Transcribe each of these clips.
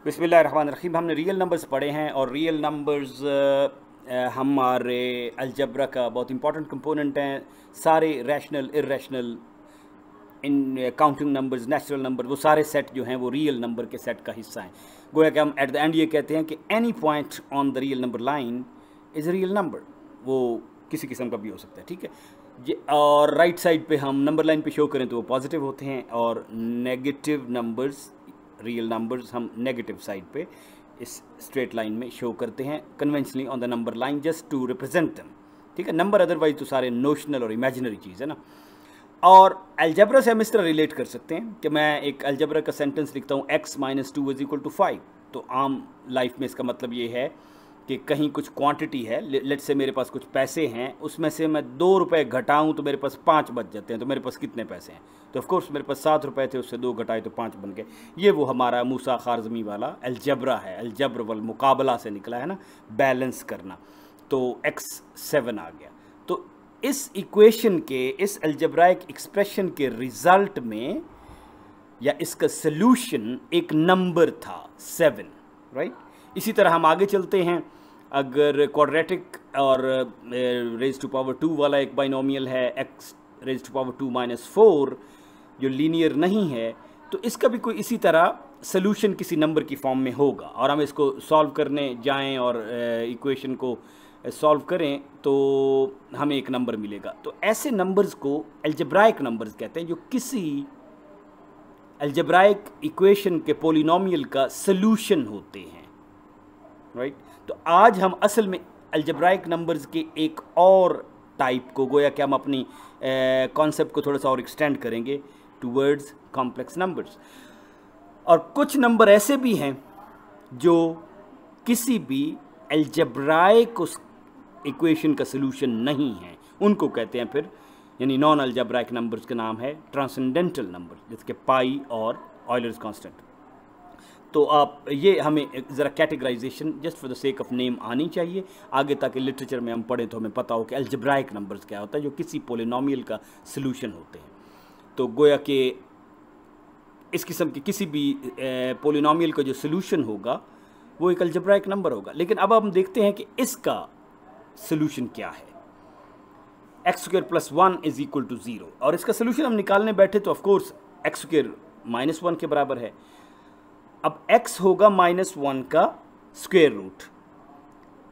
बिस्मिल्लाहिर्रहमानिर्रहीम। हमने real numbers पढ़े हैं और रियल नंबर्स हमारे अलजबरा का बहुत इंपॉर्टेंट कंपोनेंट हैं। सारे रैशनल, इर्रेशनल, इन काउंटिंग नंबर्स, नेचुरल नंबर, वो सारे सेट जो हैं वो रियल नंबर के सेट का हिस्सा हैं। गोया कि हम एट द एंड ये कहते हैं कि any point on the real number line is real number. वो किसी किस्म का भी हो सकता है, ठीक है। और राइट साइड पे हम नंबर लाइन पे शो करें तो वो पॉजिटिव होते हैं, और नेगेटिव नंबर्स, रियल नंबर्स, हम नेगेटिव साइड पे इस स्ट्रेट लाइन में शो करते हैं conventionally on the number line, just to represent them, ठीक है। नंबर अदरवाइज तो सारे नोशनल और इमेजिनरी चीज़ है ना। और अलजबरा से हम इस तरह रिलेट कर सकते हैं कि मैं एक अलजबरा का सेंटेंस लिखता हूँ x - 2 = 5। तो आम लाइफ में इसका मतलब ये है कि कहीं कुछ क्वांटिटी है, लेट्स से मेरे पास कुछ पैसे हैं, उसमें से मैं 2 रुपये घटाऊँ तो मेरे पास 5 बच जाते हैं। तो मेरे पास कितने पैसे हैं? तो ऑफकोर्स मेरे पास 7 रुपये थे, उससे 2 घटाए तो 5 बन गए। ये वो हमारा मूसा खारज़मी वाला अलजबरा है, अलजब्र वल मुकाबला से निकला है ना, बैलेंस करना। तो x 7 आ गया। तो इस इक्वेशन के, इस अलजब्राइक एक्सप्रेशन के रिज़ल्ट में या इसका सल्यूशन एक नंबर था 7, राइट। इसी तरह हम आगे चलते हैं। अगर क्वाड्रेटिक और रेज़ टू पावर 2 वाला एक बाइनोमियल है, x रेज़ टू पावर 2 - 4, जो लीनियर नहीं है, तो इसका भी कोई इसी तरह सल्यूशन किसी नंबर की फॉर्म में होगा। और हम इसको सॉल्व करने जाएं और इक्वेशन को सॉल्व करें तो हमें एक नंबर मिलेगा। तो ऐसे नंबर्स को अलजब्राइक नंबर्स कहते हैं, जो किसी अलजब्राइक इक्वेशन के पोलिनोमियल का सल्यूशन होते हैं, राइट। तो आज हम असल में अलजब्राइक नंबर्स के एक और टाइप को, गोया कि हम अपनी कॉन्सेप्ट को थोड़ा सा और एक्सटेंड करेंगे टूवर्ड्स कॉम्प्लेक्स नंबर्स। और कुछ नंबर ऐसे भी हैं जो किसी भी अलजब्राइक उस इक्वेशन का सल्यूशन नहीं है, उनको कहते हैं फिर, यानी नॉन अलजब्राइक नंबर्स का नाम है ट्रांसेंडेंटल नंबर, जिसके पाई और ऑयलर्स कांस्टेंट। तो आप ये हमें ज़रा categorization just for the sake of name आनी चाहिए आगे, ताकि लिटरेचर में हम पढ़ें तो हमें पता हो कि अलजब्राइक नंबर्स क्या होता है, जो किसी पोलिनोमियल का सल्यूशन होते हैं। तो गोया कि इस किस्म के किसी भी पोलिनोमियल का जो सल्यूशन होगा वो एक अलजब्राइक नंबर होगा। लेकिन अब हम देखते हैं कि इसका सल्यूशन क्या है। x² + 1 = 0, और इसका सल्यूशन हम निकालने बैठे तो ऑफकोर्स x² - 1 के बराबर है। अब x होगा -1 का स्क्वायर रूट।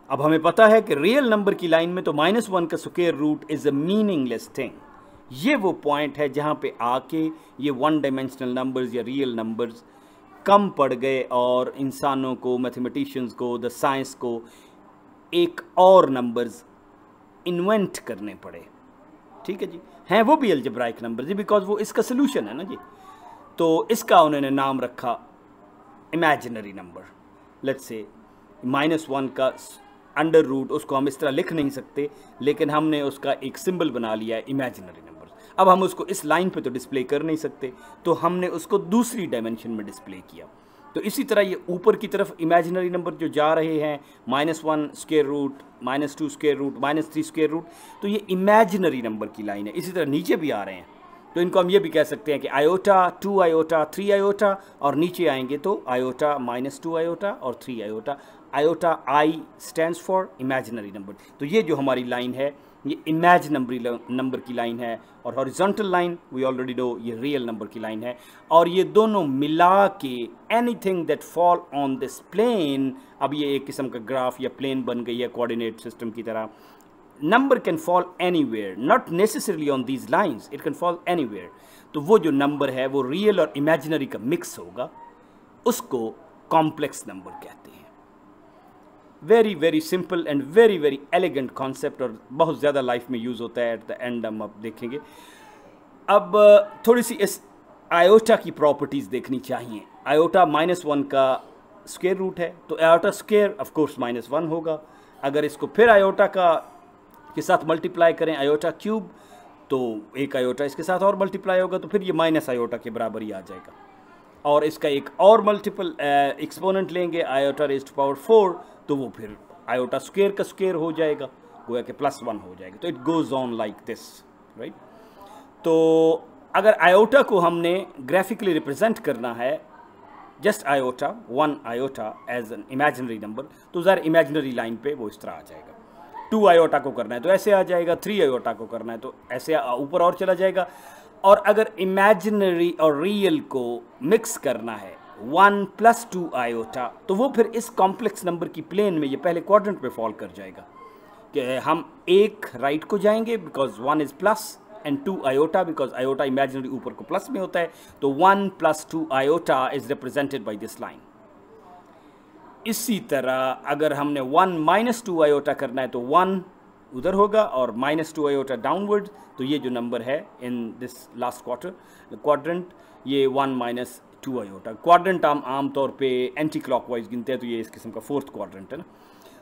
अब हमें पता है कि रियल नंबर की लाइन में तो -1 का square root is a meaningless thing. ये वो पॉइंट है जहाँ पे आके ये 1 डायमेंशनल नंबर्स या रियल नंबर्स कम पड़ गए और इंसानों को, मैथमेटिशियंस को, द साइंस को एक और नंबर्स इन्वेंट करने पड़े, ठीक है जी। हैं वो भी अलजब्राइक नंबर जी, बिकॉज वो इसका सल्यूशन है ना जी। तो इसका उन्होंने नाम रखा इमेजिनरी नंबर। लेट्स से -1 का अंडर रूट, उसको हम इस तरह लिख नहीं सकते, लेकिन हमने उसका एक सिंबल बना लिया है इमेजिनरी नंबर। अब हम उसको इस लाइन पे तो डिस्प्ले कर नहीं सकते, तो हमने उसको दूसरी डायमेंशन में डिस्प्ले किया। तो इसी तरह ये ऊपर की तरफ इमेजिनरी नंबर जो जा रहे हैं, -1 square root, -2 square root, -3 square root, तो ये इमेजिनरी नंबर की लाइन है। इसी तरह नीचे भी आ रहे हैं, तो इनको हम ये भी कह सकते हैं कि आयोटा, 2 आयोटा, 3 आयोटा, और नीचे आएंगे तो आयोटा, -2 आयोटा और 3 iota. Iota I stands for imaginary number. तो ये जो हमारी लाइन है ये इमेजिनरी नंबर की लाइन है, और horizontal line we already know ये रियल नंबर की लाइन है। और ये दोनों मिला के anything that fall on this plane, अब ये एक किस्म का ग्राफ या प्लेन बन गई है कोऑर्डिनेट सिस्टम की तरह। Number can fall anywhere, not necessarily on these lines, it can fall anywhere. तो वो जो नंबर है वो रियल और इमेजिनरी का मिक्स होगा, उसको कॉम्प्लेक्स नंबर कहते हैं। Very very simple and very very elegant concept, और बहुत ज़्यादा लाइफ में यूज़ होता है। एट द एंड हम अब देखेंगे। अब थोड़ी सी इस आयोटा की प्रॉपर्टीज़ देखनी चाहिए। आयोटा -1 का स्क्वायर रूट है, तो आयोटा स्क्वायर ऑफ कोर्स -1 होगा। अगर इसको फिर आयोटा के साथ मल्टीप्लाई करें, आयोटा क्यूब, तो एक आयोटा इसके साथ और मल्टीप्लाई होगा, तो फिर ये माइनस आयोटा के बराबर ही आ जाएगा। और इसका एक और मल्टीपल एक्सपोनेंट लेंगे, आयोटा रेज़ टू पावर 4, तो वो फिर आयोटा स्क्वायर का स्क्वायर हो जाएगा, गोया कि +1 हो जाएगा। तो it goes on like this, right. तो अगर आयोटा को हमने ग्राफिकली रिप्रेजेंट करना है just iota, 1 iota as an imaginary number, तो ज़रा इमेजिनरी लाइन पे वो इस तरह आ जाएगा। 2 आयोटा को करना है तो ऐसे आ जाएगा, 3 आयोटा को करना है तो ऐसे ऊपर और चला जाएगा। और अगर इमेजिनरी और रियल को मिक्स करना है 1 + 2 आयोटा, तो वो फिर इस कॉम्प्लेक्स नंबर की प्लेन में ये पहले क्वाड्रेंट में फॉल कर जाएगा कि हम एक राइट को जाएंगे because 1 is plus and 2 iota because iota imaginary ऊपर को प्लस में होता है, तो 1 + 2 iota is represented by this line. इसी तरह अगर हमने 1 - 2 आयोटा करना है तो 1 उधर होगा और -2 आयोटा डाउनवर्ड, तो ये जो नंबर है इन दिस लास्ट क्वाड्रेंट ये 1 - 2 आयोटा। क्वाड्रेंट आमतौर पे एंटी क्लॉकवाइज गिनते हैं, तो ये इस किस्म का 4th क्वाड्रेंट है ना।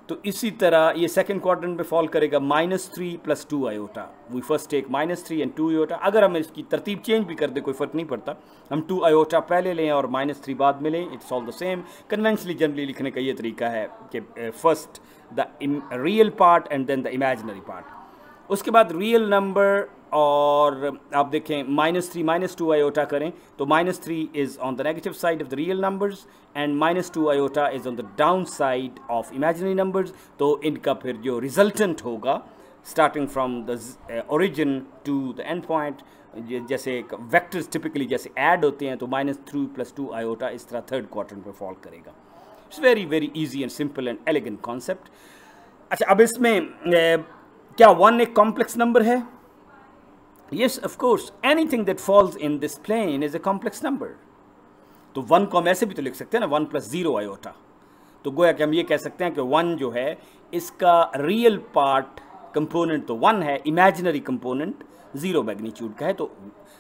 तो इसी तरह ये 2nd क्वाड्रेंट में फॉल करेगा -3 + 2 iota. We first take -3 and 2 iota. अगर हम इसकी तरतीब चेंज भी कर दे कोई फ़र्क नहीं पड़ता, हम 2 आयोटा पहले लें और -3 बाद में लें, it's all the same. Conventionally generally लिखने का ये तरीका है कि first the real part and then the imaginary part. उसके बाद रियल नंबर, और आप देखें -3 - 2 आयोटा करें तो -3 is on the negative side of the real numbers and -2 iota is on the down side of imaginary numbers. तो इनका फिर जो रिजल्टेंट होगा starting from the origin to the end point, जैसे वेक्टर्स टिपिकली जैसे add होते हैं, तो -3 + 2 आयोटा इस तरह 3rd क्वाड्रेंट में फॉल करेगा। It's very very easy and simple and elegant concept. अच्छा, अब इसमें क्या 1 एक कॉम्प्लेक्स नंबर है? Yes, of course, anything that falls in this plane is a complex number. तो 1 को हम ऐसे भी तो लिख सकते हैं ना, 1 + 0 आयोटा। तो गोया कि हम ये कह सकते हैं कि 1 जो है इसका रियल पार्ट कंपोनेंट तो 1 है, इमेजिनरी कंपोनेंट 0 मैग्नीट्यूड का है, तो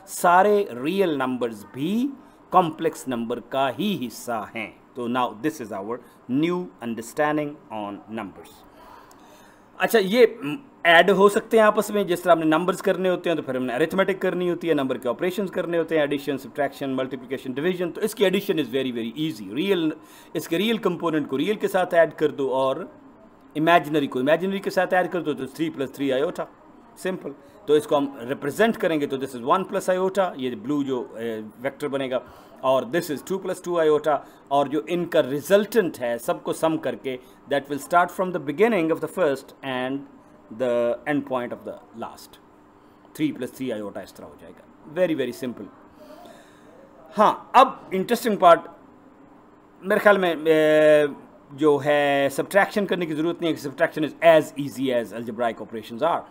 सारे रियल नंबर्स भी कॉम्प्लेक्स नंबर का ही हिस्सा हैं। तो now this is our new understanding on numbers. अच्छा, ये ऐड हो सकते हैं आपस में, जिस तरह हमने नंबर्स करने होते हैं तो फिर हमने अरिथमेटिक करनी होती है, नंबर के ऑपरेशंस करने होते हैं, एडिशन, सब्ट्रैक्शन, मल्टीप्लिकेशन, डिवीजन। तो इसकी addition is very very easy. इसके रियल कंपोनेंट को रियल के साथ ऐड कर दो और इमेजिनरी को इमेजिनरी के साथ ऐड कर दो, तो 3 + 3 आयोटा, सिंपल। तो इसको हम रिप्रेजेंट करेंगे तो दिस इज़ 1 + आयोटा, ये ब्लू जो वेक्टर बनेगा, और दिस इज़ 2 + 2 आयोटा, और जो इनका रिजल्टेंट है सबको सम करके that will start from the beginning of the first and the end point of the last. 3 + 3 iota इस तरह हो जाएगा। Very very simple. हाँ, अब इंटरेस्टिंग पार्ट मेरे ख्याल में जो है सब्ट्रैक्शन करने की ज़रूरत नहीं है, subtraction is as easy as algebraic operations are.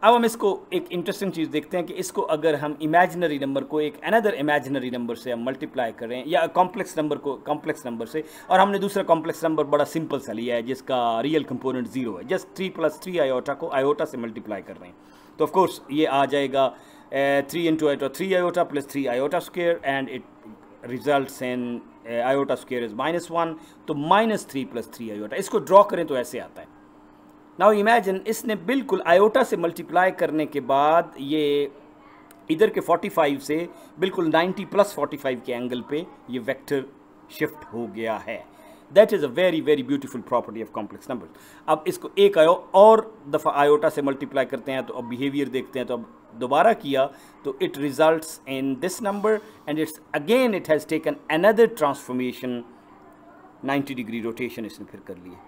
अब हम इसको एक इंटरेस्टिंग चीज़ देखते हैं कि इसको अगर हम इमेजिनरी नंबर को एक अनदर इमेजिनरी नंबर से हम मल्टीप्लाई करें, या कॉम्प्लेक्स नंबर को कॉम्प्लेक्स नंबर से, और हमने दूसरा कॉम्प्लेक्स नंबर बड़ा सिंपल सा लिया है जिसका रियल कंपोनेंट 0 है, जस्ट 3 + 3 आयोटा को आयोटा से मल्टीप्लाई कर रहे हैं, तो ऑफ कोर्स ये आ जाएगा 3 × iota 3 iota + 3 iota square and it results in iota square is -1, तो -3 + 3 आयोटा। इसको ड्रॉ करें तो ऐसे आता है। नाउ इमेजिन, इसने बिल्कुल आयोटा से मल्टीप्लाई करने के बाद ये इधर के 45 से बिल्कुल 90 + 45 के एंगल पे ये वेक्टर शिफ्ट हो गया है। That is a very very beautiful property of complex number. अब इसको एक और दफ़ा आयोटा से मल्टीप्लाई करते हैं तो अब बिहेवियर देखते हैं, तो अब दोबारा किया तो it results in this number and it's again it has taken another transformation, 90 degree rotation इसने फिर कर लिया।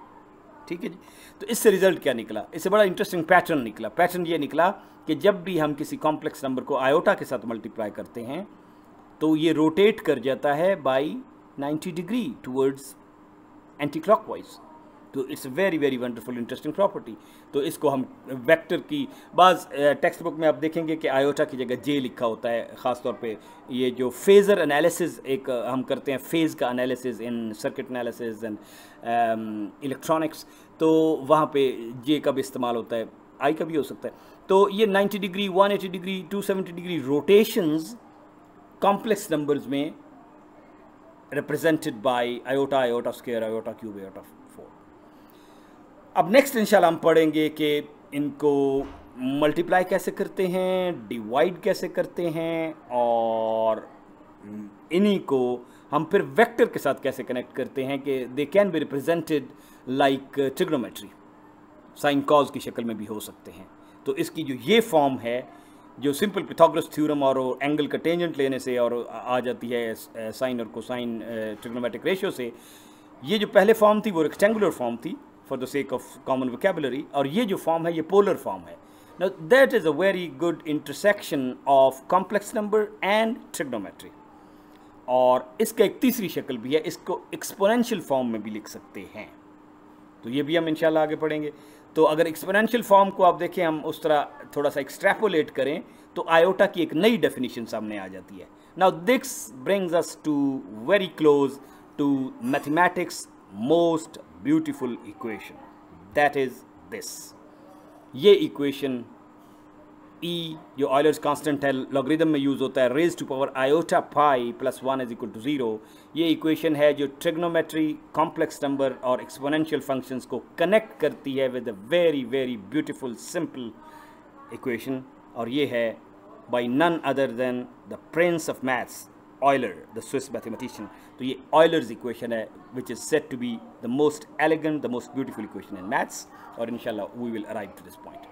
ठीक है जी। तो इससे रिजल्ट क्या निकला? इससे बड़ा इंटरेस्टिंग पैटर्न निकला। पैटर्न ये निकला कि जब भी हम किसी कॉम्प्लेक्स नंबर को आयोटा के साथ मल्टीप्लाई करते हैं तो ये रोटेट कर जाता है by 90 degree towards anti clockwise. तो it's very very wonderful interesting property. तो इसको हम वेक्टर की बाज़ टेक्स्ट बुक में आप देखेंगे कि आयोटा की जगह जे लिखा होता है। ख़ास तौर पे ये जो फेज़र एनालिसिस एक हम करते हैं, फेज़ का analysis in circuit analysis and electronics, तो वहाँ पे जे का भी इस्तेमाल होता है, आई का भी हो सकता है। तो ये 90 degree, 180 degree, 270 degree rotations complex numbers में represented by iota, iota square, iota cube, iota 4। अब नेक्स्ट इंशाल्लाह हम पढ़ेंगे कि इनको मल्टीप्लाई कैसे करते हैं, डिवाइड कैसे करते हैं, और इन्हीं को हम फिर वेक्टर के साथ कैसे कनेक्ट करते हैं कि they can be represented like trigonometry, sign cause की शक्ल में भी हो सकते हैं। तो इसकी जो ये फॉर्म है जो सिंपल पिथागोरस थ्योरम और एंगल का टेंजेंट लेने से और आ जाती है साइन और कोसाइन ट्रिग्नोमेट्रिक रेशियो से, ये जो पहले फॉर्म थी वो रेक्टेंगुलर फॉर्म थी for the sake of common vocabulary, और ये जो फॉर्म है ये पोलर फॉर्म है. Now that is a very good intersection of complex number and trigonometry. और इसका एक तीसरी शक्ल भी है, इसको एक्सपोनेंशियल फॉर्म में भी लिख सकते हैं, तो ये भी हम इंशाल्लाह आगे पढ़ेंगे. तो अगर एक्सपोनेंशियल फॉर्म को आप देखें, हम उस तरह थोड़ा सा एक्सट्रैपोलेट करें तो आयोटा की एक नई डेफिनेशन सामने आ जाती है. Now this brings us to very close to mathematics most beautiful equation, that is this. ये इक्वेशन ई जो ऑयलर्स कांस्टेंट है, लॉगरिदम में यूज़ होता है, raise to power iota pi plus 1 is equal to 0. ये इक्वेशन है जो trigonometry, complex number और एक्सपोनेंशियल फंक्शंस को कनेक्ट करती है with a very very beautiful simple equation. और ये है by none other then the prince of maths, Euler, the Swiss mathematician. तो ये ऑयलर्स इक्वेशन है which is said to be the most elegant, the most beautiful equation in maths. और इंशाल्लाह we will arrive to this point.